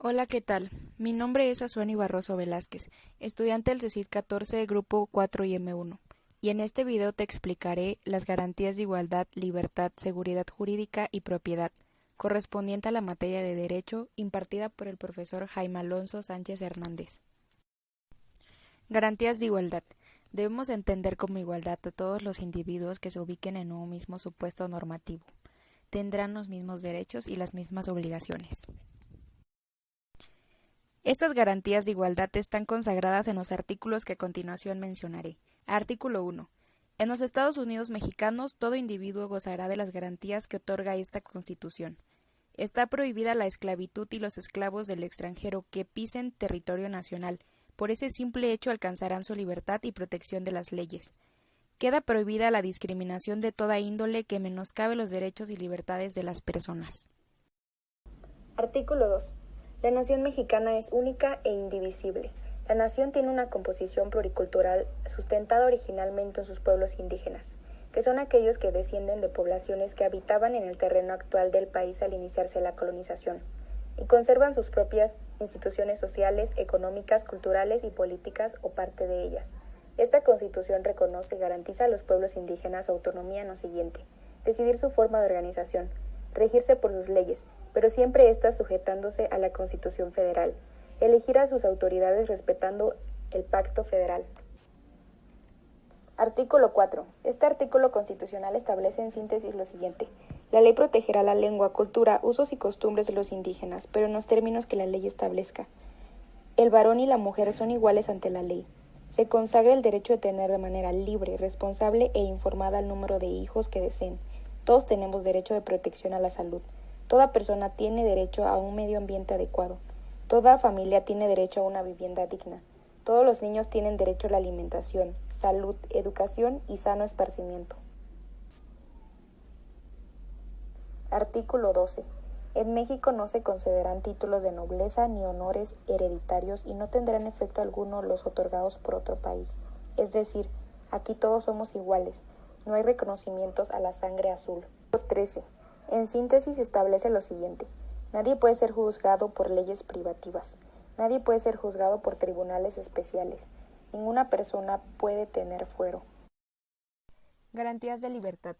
Hola, ¿qué tal? Mi nombre es Asuani Barroso Velázquez, estudiante del CECID 14, Grupo 4 y M1, y en este video te explicaré las garantías de igualdad, libertad, seguridad jurídica y propiedad, correspondiente a la materia de Derecho impartida por el profesor Jaime Alonso Sánchez Hernández. Garantías de igualdad. Debemos entender como igualdad a todos los individuos que se ubiquen en un mismo supuesto normativo. Tendrán los mismos derechos y las mismas obligaciones. Estas garantías de igualdad están consagradas en los artículos que a continuación mencionaré. Artículo 1. En los Estados Unidos mexicanos, todo individuo gozará de las garantías que otorga esta Constitución. Está prohibida la esclavitud y los esclavos del extranjero que pisen territorio nacional. Por ese simple hecho alcanzarán su libertad y protección de las leyes. Queda prohibida la discriminación de toda índole que menoscabe los derechos y libertades de las personas. Artículo 2. La nación mexicana es única e indivisible. La nación tiene una composición pluricultural sustentada originalmente en sus pueblos indígenas, que son aquellos que descienden de poblaciones que habitaban en el terreno actual del país al iniciarse la colonización, y conservan sus propias instituciones sociales, económicas, culturales y políticas o parte de ellas. Esta Constitución reconoce y garantiza a los pueblos indígenas su autonomía en lo siguiente: decidir su forma de organización, regirse por sus leyes, pero siempre estas sujetándose a la Constitución Federal, elegir a sus autoridades respetando el Pacto Federal. Artículo 4. Este artículo constitucional establece en síntesis lo siguiente: la ley protegerá la lengua, cultura, usos y costumbres de los indígenas, pero en los términos que la ley establezca. El varón y la mujer son iguales ante la ley. Se consagra el derecho de tener de manera libre, responsable e informada el número de hijos que deseen. Todos tenemos derecho de protección a la salud. Toda persona tiene derecho a un medio ambiente adecuado. Toda familia tiene derecho a una vivienda digna. Todos los niños tienen derecho a la alimentación, salud, educación y sano esparcimiento. Artículo 12. En México no se concederán títulos de nobleza ni honores hereditarios y no tendrán efecto alguno los otorgados por otro país. Es decir, aquí todos somos iguales. No hay reconocimientos a la sangre azul. 13. En síntesis establece lo siguiente: nadie puede ser juzgado por leyes privativas. Nadie puede ser juzgado por tribunales especiales. Ninguna persona puede tener fuero. Garantías de libertad.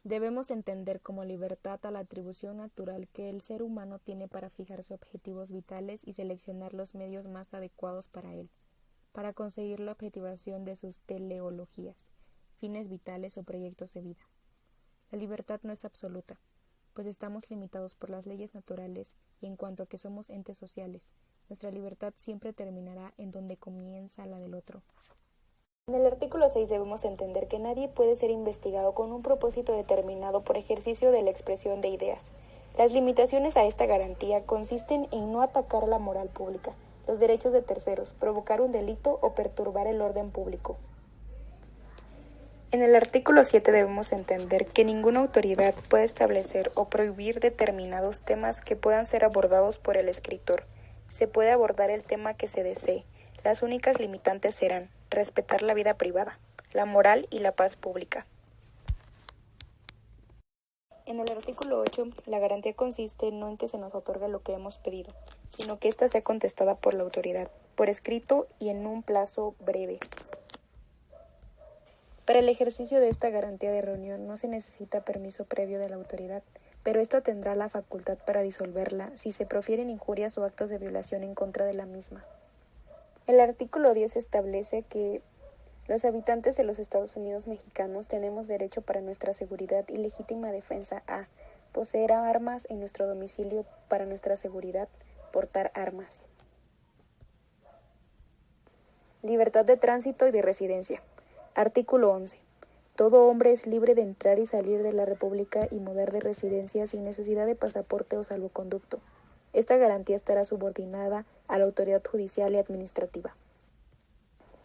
Debemos entender como libertad a la atribución natural que el ser humano tiene para fijarse objetivos vitales y seleccionar los medios más adecuados para él, para conseguir la objetivación de sus teleologías, fines vitales o proyectos de vida. La libertad no es absoluta, pues estamos limitados por las leyes naturales y en cuanto a que somos entes sociales, nuestra libertad siempre terminará en donde comienza la del otro. En el artículo 6 debemos entender que nadie puede ser investigado con un propósito determinado por ejercicio de la expresión de ideas. Las limitaciones a esta garantía consisten en no atacar la moral pública, los derechos de terceros, provocar un delito o perturbar el orden público. En el artículo 7 debemos entender que ninguna autoridad puede establecer o prohibir determinados temas que puedan ser abordados por el escritor. Se puede abordar el tema que se desee. Las únicas limitantes serán respetar la vida privada, la moral y la paz pública. En el artículo 8, la garantía consiste no en que se nos otorgue lo que hemos pedido, sino que ésta sea contestada por la autoridad, por escrito y en un plazo breve. Para el ejercicio de esta garantía de reunión no se necesita permiso previo de la autoridad, pero ésta tendrá la facultad para disolverla si se profieren injurias o actos de violación en contra de la misma. El artículo 10 establece que los habitantes de los Estados Unidos mexicanos tenemos derecho para nuestra seguridad y legítima defensa a poseer armas en nuestro domicilio para nuestra seguridad, portar armas. Libertad de tránsito y de residencia. Artículo 11. Todo hombre es libre de entrar y salir de la República y mudar de residencia sin necesidad de pasaporte o salvoconducto. Esta garantía estará subordinada a la autoridad judicial y administrativa.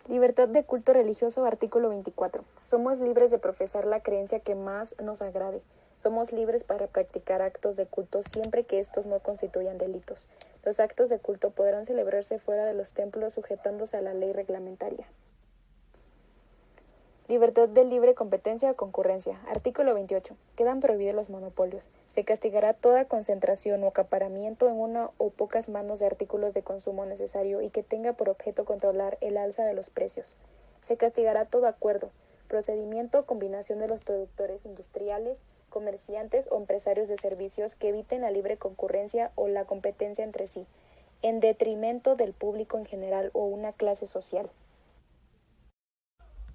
Libertad de culto religioso. Artículo 24. Somos libres de profesar la creencia que más nos agrade. Somos libres para practicar actos de culto siempre que estos no constituyan delitos. Los actos de culto podrán celebrarse fuera de los templos sujetándose a la ley reglamentaria. Libertad de libre competencia o concurrencia. Artículo 28. Quedan prohibidos los monopolios. Se castigará toda concentración o acaparamiento en una o pocas manos de artículos de consumo necesario y que tenga por objeto controlar el alza de los precios. Se castigará todo acuerdo, procedimiento o combinación de los productores industriales, comerciantes o empresarios de servicios que eviten la libre concurrencia o la competencia entre sí, en detrimento del público en general o una clase social.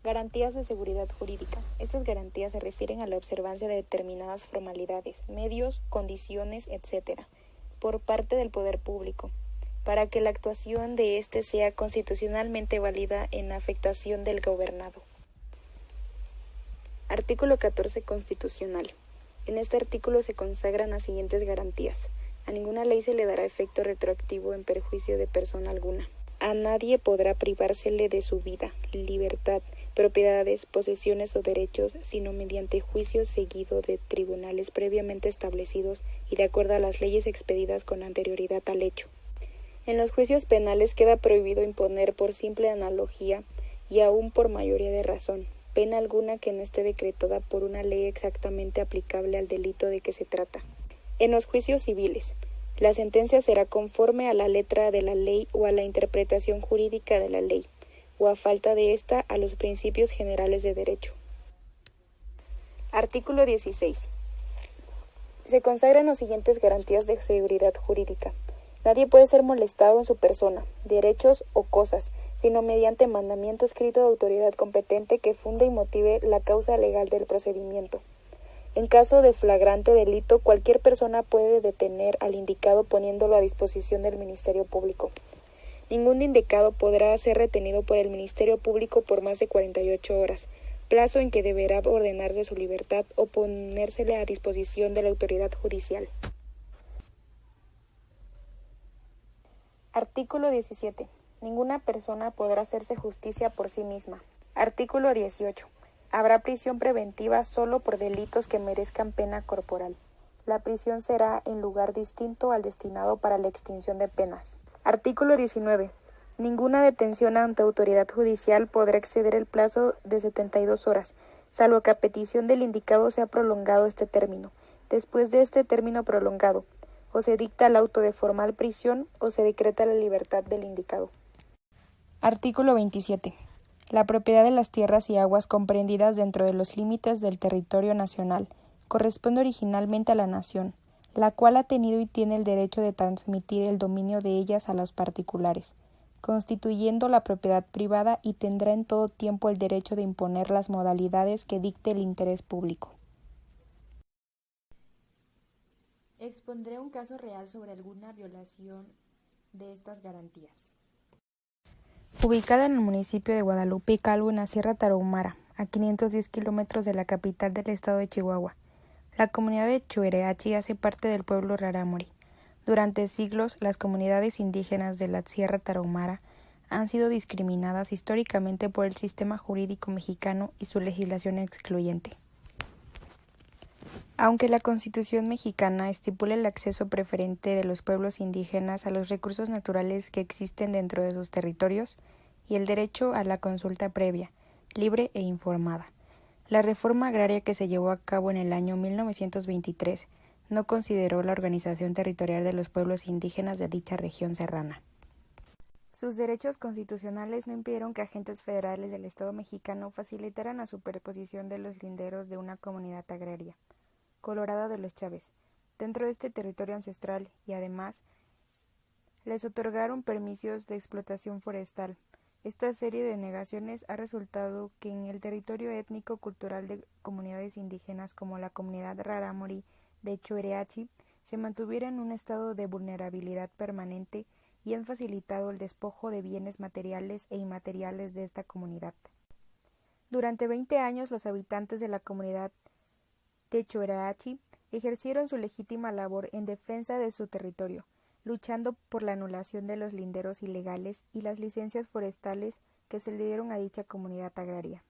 Garantías de seguridad jurídica. Estas garantías se refieren a la observancia de determinadas formalidades, medios, condiciones, etc., por parte del poder público, para que la actuación de éste sea constitucionalmente válida en la afectación del gobernado. Artículo 14 constitucional. En este artículo se consagran las siguientes garantías. A ninguna ley se le dará efecto retroactivo en perjuicio de persona alguna. A nadie podrá privársele de su vida, libertad, propiedades, posesiones o derechos, sino mediante juicio seguido de tribunales previamente establecidos y de acuerdo a las leyes expedidas con anterioridad al hecho. En los juicios penales queda prohibido imponer por simple analogía y aún por mayoría de razón, pena alguna que no esté decretada por una ley exactamente aplicable al delito de que se trata. En los juicios civiles, la sentencia será conforme a la letra de la ley o a la interpretación jurídica de la ley, o a falta de ésta a los principios generales de derecho. Artículo 16. Se consagran las siguientes garantías de seguridad jurídica. Nadie puede ser molestado en su persona, derechos o cosas, sino mediante mandamiento escrito de autoridad competente que funde y motive la causa legal del procedimiento. En caso de flagrante delito, cualquier persona puede detener al indicado poniéndolo a disposición del Ministerio Público. Ningún indicado podrá ser retenido por el Ministerio Público por más de 48 horas, plazo en que deberá ordenarse su libertad o ponérsele a disposición de la autoridad judicial. Artículo 17. Ninguna persona podrá hacerse justicia por sí misma. Artículo 18. Habrá prisión preventiva solo por delitos que merezcan pena corporal. La prisión será en lugar distinto al destinado para la extinción de penas. Artículo 19. Ninguna detención ante autoridad judicial podrá exceder el plazo de 72 horas, salvo que a petición del indicado sea prolongado este término. Después de este término prolongado, o se dicta el auto de formal prisión o se decreta la libertad del indicado. Artículo 27. La propiedad de las tierras y aguas comprendidas dentro de los límites del territorio nacional corresponde originalmente a la nación, la cual ha tenido y tiene el derecho de transmitir el dominio de ellas a los particulares, constituyendo la propiedad privada y tendrá en todo tiempo el derecho de imponer las modalidades que dicte el interés público. Expondré un caso real sobre alguna violación de estas garantías. Ubicada en el municipio de Guadalupe y Calvo, en la Sierra Tarahumara, a 510 kilómetros de la capital del estado de Chihuahua, la comunidad de Chuereachi hace parte del pueblo rarámuri. Durante siglos, las comunidades indígenas de la Sierra Tarahumara han sido discriminadas históricamente por el sistema jurídico mexicano y su legislación excluyente. Aunque la Constitución mexicana estipula el acceso preferente de los pueblos indígenas a los recursos naturales que existen dentro de sus territorios y el derecho a la consulta previa, libre e informada, la reforma agraria que se llevó a cabo en el año 1923 no consideró la organización territorial de los pueblos indígenas de dicha región serrana. Sus derechos constitucionales no impidieron que agentes federales del Estado mexicano facilitaran la superposición de los linderos de una comunidad agraria, Colorado de los Chávez, dentro de este territorio ancestral y además les otorgaron permisos de explotación forestal. Esta serie de negaciones ha resultado que en el territorio étnico-cultural de comunidades indígenas como la comunidad rarámuri de Chuereachi se mantuviera en un estado de vulnerabilidad permanente y han facilitado el despojo de bienes materiales e inmateriales de esta comunidad. Durante 20 años los habitantes de la comunidad de Chuereachi ejercieron su legítima labor en defensa de su territorio, luchando por la anulación de los linderos ilegales y las licencias forestales que se le dieron a dicha comunidad agraria.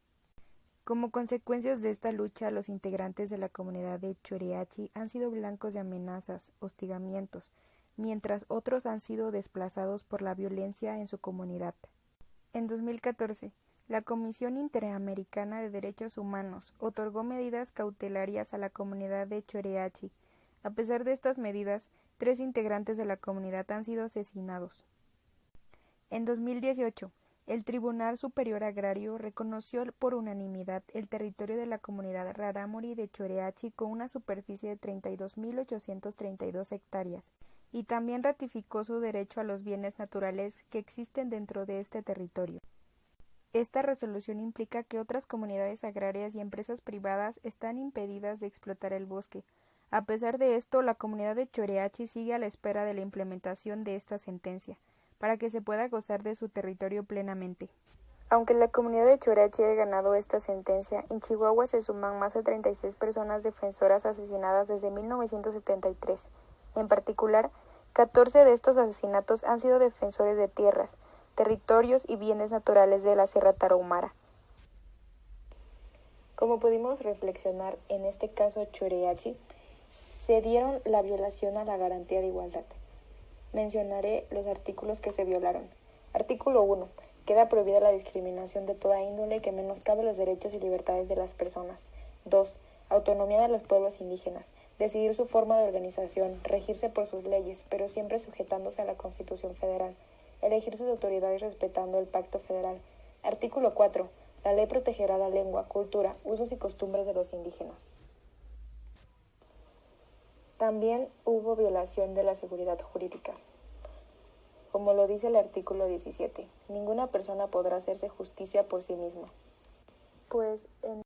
Como consecuencias de esta lucha, los integrantes de la comunidad de Chuereachi han sido blancos de amenazas, hostigamientos, mientras otros han sido desplazados por la violencia en su comunidad. En 2014, La Comisión Interamericana de Derechos Humanos otorgó medidas cautelarias a la comunidad de Choreachi. A pesar de estas medidas, 3 integrantes de la comunidad han sido asesinados. En 2018, el Tribunal Superior Agrario reconoció por unanimidad el territorio de la comunidad rarámuri de Choreachi con una superficie de 32.832 hectáreas y también ratificó su derecho a los bienes naturales que existen dentro de este territorio. Esta resolución implica que otras comunidades agrarias y empresas privadas están impedidas de explotar el bosque. A pesar de esto, la comunidad de Choreachi sigue a la espera de la implementación de esta sentencia, para que se pueda gozar de su territorio plenamente. Aunque la comunidad de Choreachi haya ganado esta sentencia, en Chihuahua se suman más de 36 personas defensoras asesinadas desde 1973. En particular, 14 de estos asesinatos han sido defensores de tierras, territorios y bienes naturales de la Sierra Tarahumara. Como pudimos reflexionar, en este caso Choreachi, se dieron la violación a la garantía de igualdad. Mencionaré los artículos que se violaron. Artículo 1. Queda prohibida la discriminación de toda índole que menoscabe los derechos y libertades de las personas. 2. Autonomía de los pueblos indígenas. Decidir su forma de organización, regirse por sus leyes, pero siempre sujetándose a la Constitución Federal. Elegir sus autoridades respetando el Pacto Federal. Artículo 4. La ley protegerá la lengua, cultura, usos y costumbres de los indígenas. También hubo violación de la seguridad jurídica. Como lo dice el artículo 17, ninguna persona podrá hacerse justicia por sí misma. Pues en